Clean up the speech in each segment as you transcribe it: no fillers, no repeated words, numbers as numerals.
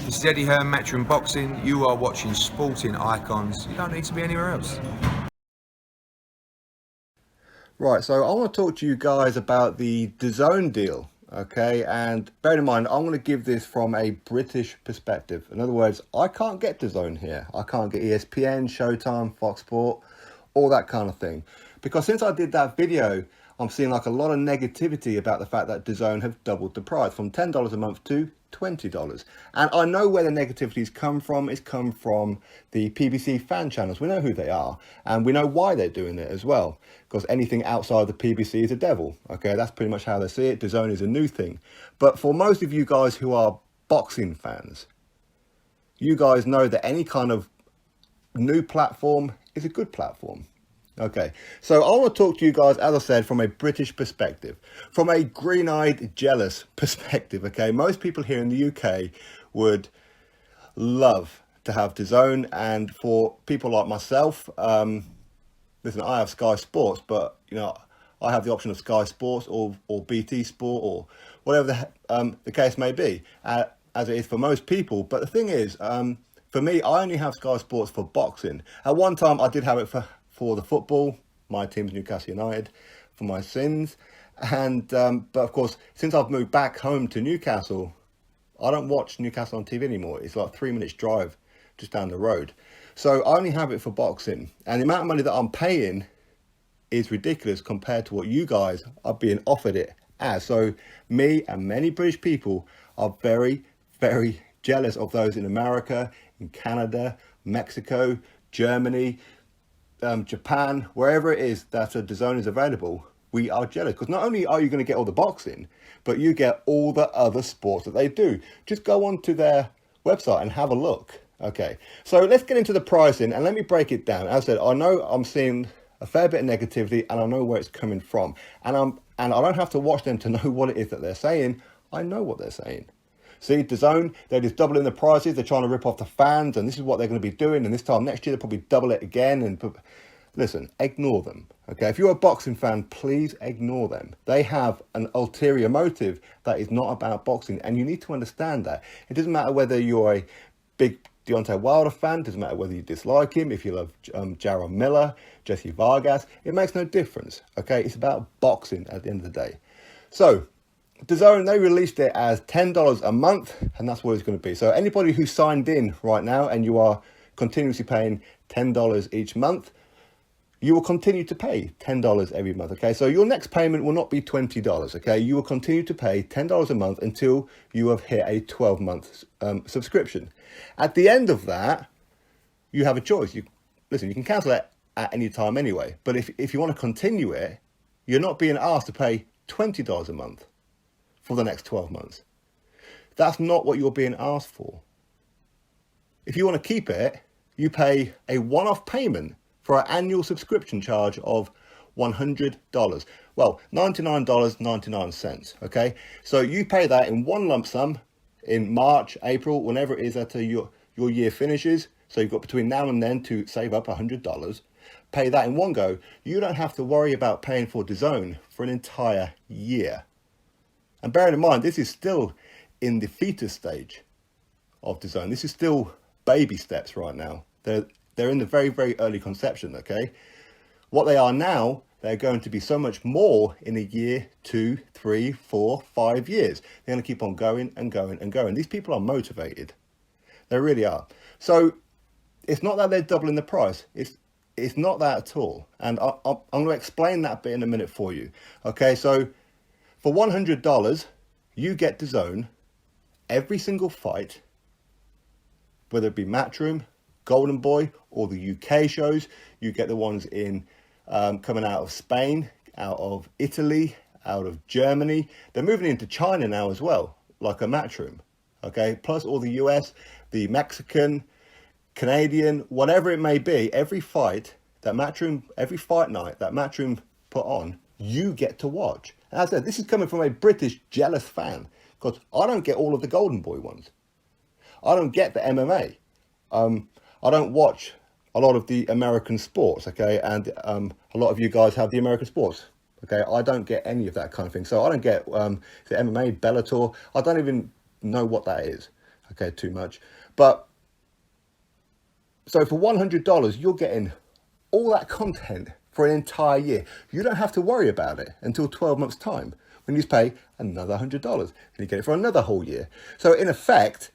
This is Eddie Hearn, Matchroom Boxing. You are watching Sporting Icons. You don't need to be anywhere else. Right, so I want to talk to you guys about the Dazn deal, okay? And bear in mind, I'm going to give this from a British perspective. In other words, I can't get Dazn here. I can't get ESPN, Showtime, Fox Sport, all that kind of thing. Because since I did that video, I'm seeing like a lot of negativity about the fact that Dazn have doubled the price from $10 a month to $20. And I know where the negativities come from. It's come from the PBC fan channels. We know who they are and we know why they're doing it as well, because anything outside the PBC is a devil. Okay, that's pretty much how they see it. Dazn is a new thing. But for most of you guys who are boxing fans, you guys know that any kind of new platform is a good platform. Okay, so I want to talk to you guys, as I said, from a British perspective, from a green-eyed, jealous perspective, okay? Most people here in the UK would love to have Dazn, and for people like myself, listen, I have Sky Sports, but, you know, I have the option of Sky Sports or BT Sport or whatever the case may be, as it is for most people. But the thing is, for me, I only have Sky Sports for boxing. At one time, I did have it for the football. My team's Newcastle United, for my sins. And but of course, since I've moved back home to Newcastle, I don't watch Newcastle on TV anymore. It's like 3 minutes drive just down the road. So I only have it for boxing. And the amount of money that I'm paying is ridiculous compared to what you guys are being offered it as. So me and many British people are very, very jealous of those in America, in Canada, Mexico, Germany, Japan, wherever it is that a Dazn is available. We are jealous because not only are you going to get all the boxing, but you get all the other sports that they do. Just go onto their website and have a look. Okay, so let's get into the pricing and let me break it down. As I said, I know I'm seeing a fair bit of negativity and I know where it's coming from, and I don't have to watch them to know what it is that they're saying. I know what they're saying. See, Dazn, they're just doubling the prices. They're trying to rip off the fans, and this is what they're going to be doing. And this time next year, they'll probably double it again. And listen, ignore them. Okay, if you're a boxing fan, please ignore them. They have an ulterior motive that is not about boxing, and you need to understand that. It doesn't matter whether you're a big Deontay Wilder fan. It doesn't matter whether you dislike him. If you love Jarrell Miller, Jesse Vargas, it makes no difference. Okay, it's about boxing at the end of the day. So Dazn, they released it as $10 a month, and that's what it's going to be. So anybody who signed in right now and you are continuously paying $10 each month, you will continue to pay $10 every month, okay? So your next payment will not be $20, okay? You will continue to pay $10 a month until you have hit a 12-month subscription. At the end of that, you have a choice. Listen, you can cancel it at any time anyway, but if you want to continue it, you're not being asked to pay $20 a month for the next 12 months. That's not what you're being asked for. If you want to keep it, you pay a one-off payment for an annual subscription charge of $100. Well, $99.99, okay? So you pay that in one lump sum in March, April, whenever it is that your year finishes. So you've got between now and then to save up $100. Pay that in one go. You don't have to worry about paying for Dazn for an entire year. And bearing in mind, this is still in the fetus stage of Dazn. This is still baby steps right now. They're in the very, very early conception, okay? What they are now, they're going to be so much more in a year, 2, 3, 4, 5 years. They're going to keep on going and going and going. These people are motivated. They really are. So it's not that they're doubling the price. It's not that at all. And I'm going to explain that bit in a minute for you. Okay, so for $100, you get Dazn every single fight, whether it be Matchroom, Golden Boy, or the UK shows. You get the ones in coming out of Spain, out of Italy, out of Germany. They're moving into China now as well, like a Matchroom. Okay, plus all the US, the Mexican, Canadian, whatever it may be. Every fight that Matchroom, every fight night that Matchroom put on, you get to watch. And as I said, this is coming from a British jealous fan, because I don't get all of the Golden Boy ones. I don't get the MMA. I don't watch a lot of the American sports, okay? And a lot of you guys have the American sports, okay? I don't get any of that kind of thing. So I don't get the MMA, Bellator. I don't even know what that is, okay, too much. But so for $100, you're getting all that content for an entire year. You don't have to worry about it until 12 months time when you pay another $100 and you get it for another whole year. So in effect,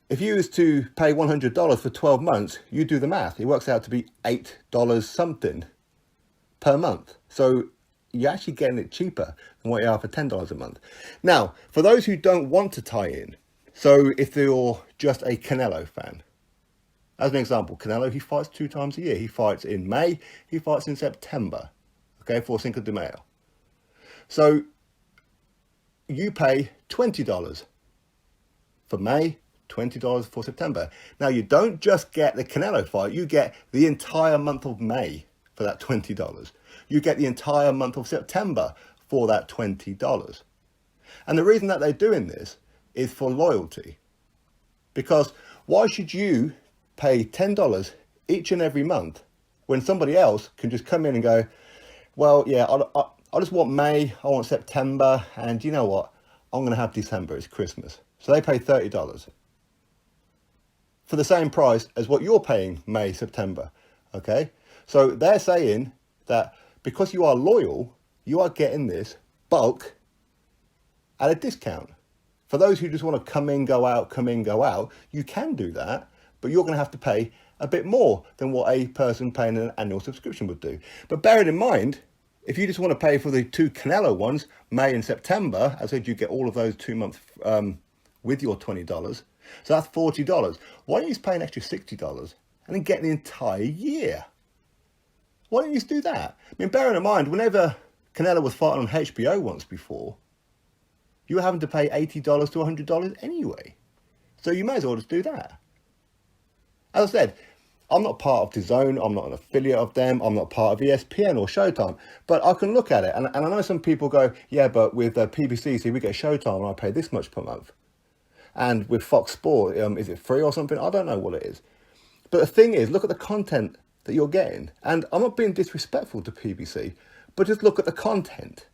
if you was to pay $100 for 12 months, you do the math. It works out to be $8 something per month. So you're actually getting it cheaper than what you are for $10 a month. Now, for those who don't want to tie in, so if you're just a Canelo fan, as an example, Canelo, he fights 2 times a year. He fights in May, he fights in September, okay, for Cinco de Mayo. So you pay $20 for May, $20 for September. Now, you don't just get the Canelo fight, you get the entire month of May for that $20. You get the entire month of September for that $20. And the reason that they're doing this is for loyalty. Because why should you pay $10 each and every month when somebody else can just come in and go, well, yeah, I just want May, I want September, and you know what? I'm going to have December, it's Christmas. So they pay $30 for the same price as what you're paying May, September, okay? So they're saying that because you are loyal, you are getting this bulk at a discount. For those who just want to come in, go out, you can do that, but you're going to have to pay a bit more than what a person paying an annual subscription would do. But bearing in mind, if you just want to pay for the 2 Canelo ones, May and September, as I said, you get all of those 2 months with your $20. So that's $40. Why don't you just pay an extra $60 and then get the entire year? Why don't you just do that? I mean, bearing in mind, whenever Canelo was fighting on HBO once before, you were having to pay $80 to $100 anyway. So you may as well just do that. As I said, I'm not part of Dazn, I'm not an affiliate of them, I'm not part of ESPN or Showtime, but I can look at it, and I know some people go, yeah, but with PBC, see, we get Showtime and I pay this much per month. And with Fox Sport, is it free or something? I don't know what it is. But the thing is, look at the content that you're getting. And I'm not being disrespectful to PBC, but just look at the content.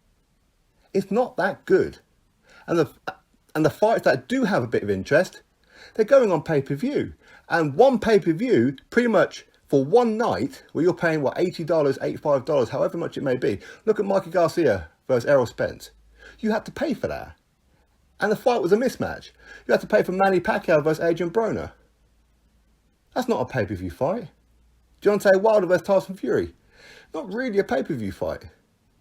It's not that good. And the fights that do have a bit of interest, they're going on pay-per-view. And one pay-per-view, pretty much for one night, where you're paying, what, $80, $85, however much it may be. Look at Mikey Garcia versus Errol Spence. You had to pay for that. And the fight was a mismatch. You had to pay for Manny Pacquiao versus Adrian Broner. That's not a pay-per-view fight. Deontay Wilder versus Tyson Fury. Not really a pay-per-view fight.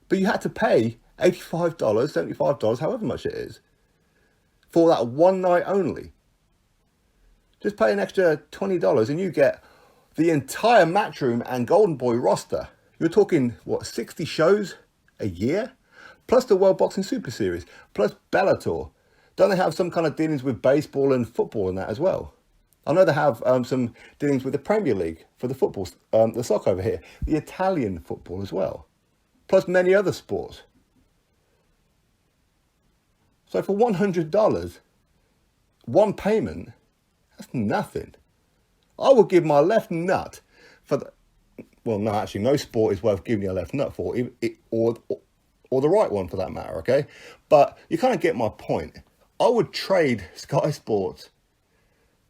But you had to pay $85, $75, however much it is, for that one night only. Just pay an extra $20 and you get the entire Matchroom and Golden Boy roster. You're talking, what, 60 shows a year? Plus the World Boxing Super Series, plus Bellator. Don't they have some kind of dealings with baseball and football and that as well? I know they have some dealings with the Premier League for the football, the soccer over here, the Italian football as well, plus many other sports. So for $100, one payment, that's nothing. I would give my left nut for the... Well, no, actually, no sport is worth giving your left nut for, or the right one for that matter, okay? But you kind of get my point. I would trade Sky Sports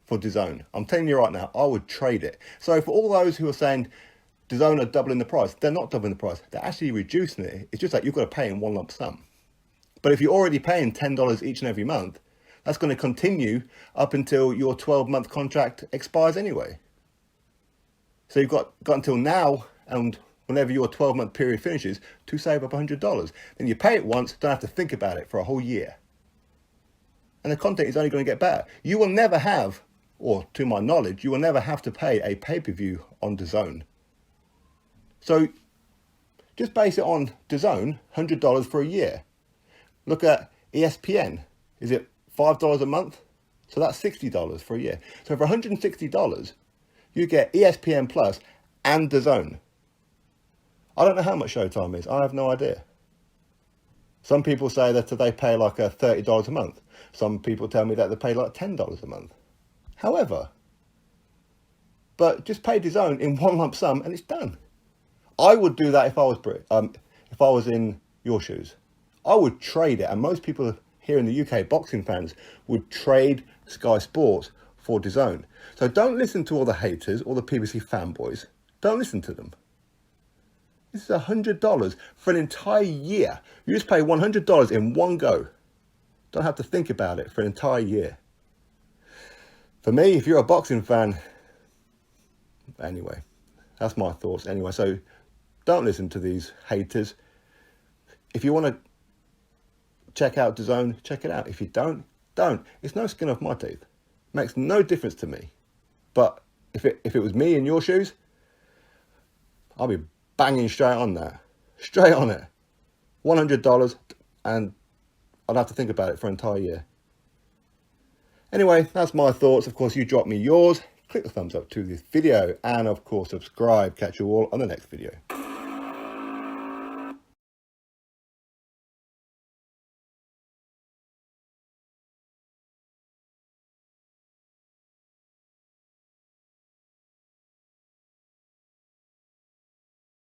for Dazn. I'm telling you right now, I would trade it. So for all those who are saying Dazn are doubling the price, they're not doubling the price. They're actually reducing it. It's just that you've got to pay in one lump sum. But if you're already paying $10 each and every month, that's going to continue up until your 12-month contract expires anyway. So you've got until now, and whenever your 12-month period finishes, to save up $100. Then you pay it once, don't have to think about it for a whole year. And the content is only going to get better. You will never have, or to my knowledge, you will never have to pay a pay-per-view on Dazn. So just base it on Dazn, $100 for a year. Look at ESPN. Is it $5 a month? So that's $60 for a year. So for $160, you get ESPN Plus and Dazn. I don't know how much Showtime is. I have no idea. Some people say that they pay like $30 a month. Some people tell me that they pay like $10 a month. However, but just pay Dazn in one lump sum and it's done. I would do that if I was in your shoes. I would trade it, and most people here in the UK, boxing fans would trade Sky Sports for Dazn. So don't listen to all the haters, all the PPC fanboys. Don't listen to them. This is $100 for an entire year. You just pay $100 in one go. Don't have to think about it for an entire year. For me, if you're a boxing fan, anyway, that's my thoughts anyway. So don't listen to these haters. If you want to check out Dazn, check it out. If you don't. It's no skin off my teeth. Makes no difference to me. But if it was me in your shoes, I'll be banging straight on that. Straight on it. $100, and I'd have to think about it for an entire year. Anyway, that's my thoughts. Of course, you drop me yours. Click the thumbs up to this video, and of course, subscribe. Catch you all on the next video.